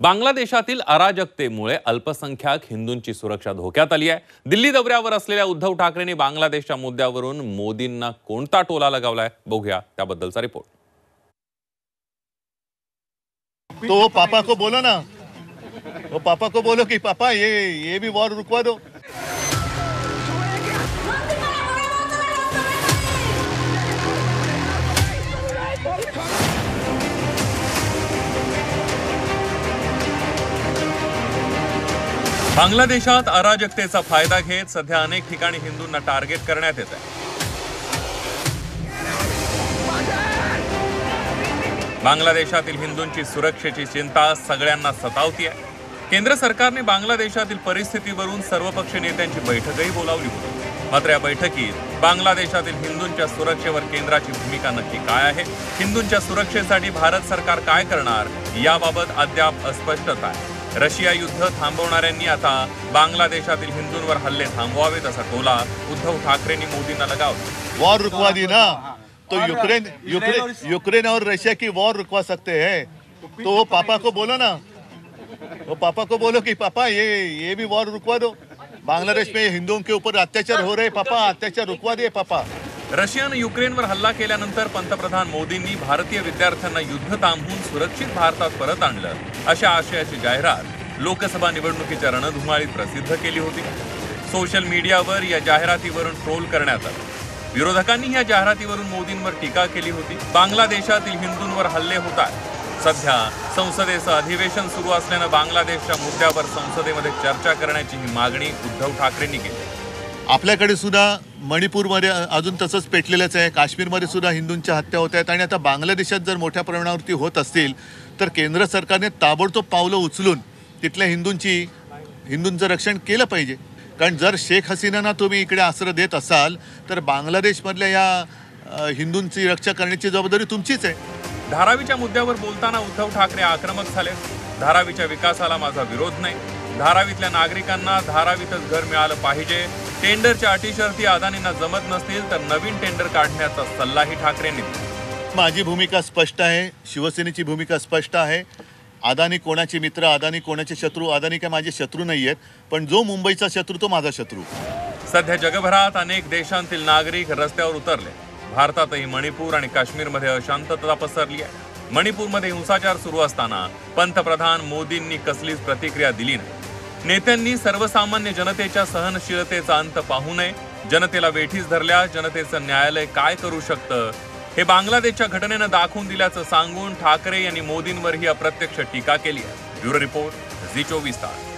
बांगलादेशातील अराजकतेमुळे अल्पसंख्याक हिंदूंची सुरक्षा धोक्यात आली आहे। दिल्ली दौऱ्यावर असलेल्या उद्धव ठाकरेंनी बांगलादेशच्या मुद्द्यावरून मोदींना कोणता टोला लगावलाय, बघूया त्याबद्दलचा रिपोर्ट। तो पापा को बोलो ना, वो पापा को बोलो कि पापा ये भी वॉर रुकवा दो। बांगलादेशात अराजकतेचा फायदा घेत सध्या अनेक ठिकाणी हिंदूंना टार्गेट करण्यात येत आहे। बांगलादेशातील हिंदूंची सुरक्षेची चिंता सगळ्यांना सतावती आहे। केंद्र सरकारने बांगलादेशातील परिस्थितीवरून सर्वपक्षीय नेत्यांची बैठकही बोलावली होती। मात्र या बैठकीत बांगलादेशातील हिंदूंच्या सुरक्षेवर केंद्राची भूमिका नक्की काय आहे, हिंदूंच्या सुरक्षेसाठी भारत सरकार काय करणार, याबाबत अद्याप अस्पष्टता आहे। रशिया युद्ध थांबवणाऱ्यांनी आता बांगलादेशातील हिंदूंवर हल्ले थांबवावेत असा टोला उद्धव ठाकरेंनी मोदींना लगावला। वॉर रुकवा दी ना तो यूक्रेन और रशिया की वॉर रुकवा सकते हैं। तो वो पापा को बोलो ना, वो पापा को बोलो कि पापा ये भी वॉर रुकवा दो। बांग्लादेश में हिंदुओं के ऊपर अत्याचार हो रहे, पापा अत्याचार रुकवा दिए पापा। रशियानं युक्रेनवर हल्ला केल्यानंतर पंतप्रधान मोदींनी भारतीय विद्यार्थ्यांना युद्ध थांबवून सुरक्षित भारतात परत आणलं, अशा आशयाची जाहिरात लोकसभा निवडणुकीच्या रणधुमाळीत प्रसिद्ध केली होती। सोशल मीडियावर या जाहिरातीवरून ट्रोल करण्यात आलं। विरोधकांनी या जाहिरातीवरून मोदींवर टीका केली होती। बांगलादेशातील हिंदूंवर हल्ले होत आहेत। सध्या संसदेचं अधिवेशन सुरू असल्यानं बांगलादेशच्या मुद्द्यावर संसदेमध्ये चर्चा करण्याची ही मागणी उद्धव ठाकरेंनी केली। आपल्याकडे सुद्धा मणिपूरमध्ये अजून तसंच पेटलेलंच आहे, काश्मीरमध्ये सुद्धा हिंदूंच्या हत्या होत आहेत आणि आता बांगलादेशात जर मोठ्या प्रमाणावरती होत असतील तर केंद्र सरकारने ताबडतोब पावलं उचलून तिथल्या हिंदूंचं रक्षण केलं पाहिजे। कारण जर शेख हसीनांना तुम्ही इकडे आश्रय देत असाल तर बांगलादेशमधल्या या हिंदूंची रक्षा करण्याची जबाबदारी तुमचीच आहे। धारावीच्या मुद्द्यावर बोलताना उद्धव ठाकरे आक्रमक झाले। धारावीच्या विकासाला माझा विरोध नाही, धारावीतल्या नागरिकांना धारावीतच घर मिळालं पाहिजे। टेंडरच्या अटी शर्ती अदानींना जमत नसतील तर नवीन टेंडर काढण्याचा सल्लाही ठाकरेंनी दिला। माझी भूमिका स्पष्ट आहे, शिवसेनेची भूमिका स्पष्ट आहे। अदानी कोणाचे मित्र, अदानी कोणाचे शत्रू, अदानी काय माझे शत्रू नाही आहेत, पण जो मुंबईचा शत्रू तो माझा शत्रू। सध्या जगभरात अनेक देशांतील नागरिक रस्त्यावर उतरले। भारतातही मणिपूर आणि काश्मीरमध्ये अशांतता पसरली आहे। मणिपूरमध्ये हिंसाचार सुरू असताना पंतप्रधान मोदींनी कसलीच प्रतिक्रिया दिली नाही। नेत्यांनी सर्वसामान्य जनतेच्या सहनशीलतेचा अंत पाहू नये, जनतेला वेठीस धरल्यास जनतेचं न्यायालय काय करू शकतं हे बांगलादेशच्या घटनेनं दाखवून दिल्याचं सांगून ठाकरे यांनी मोदींवर ही अप्रत्यक्ष टीका केली आहे। ब्युरो रिपोर्ट, झी 24 तास।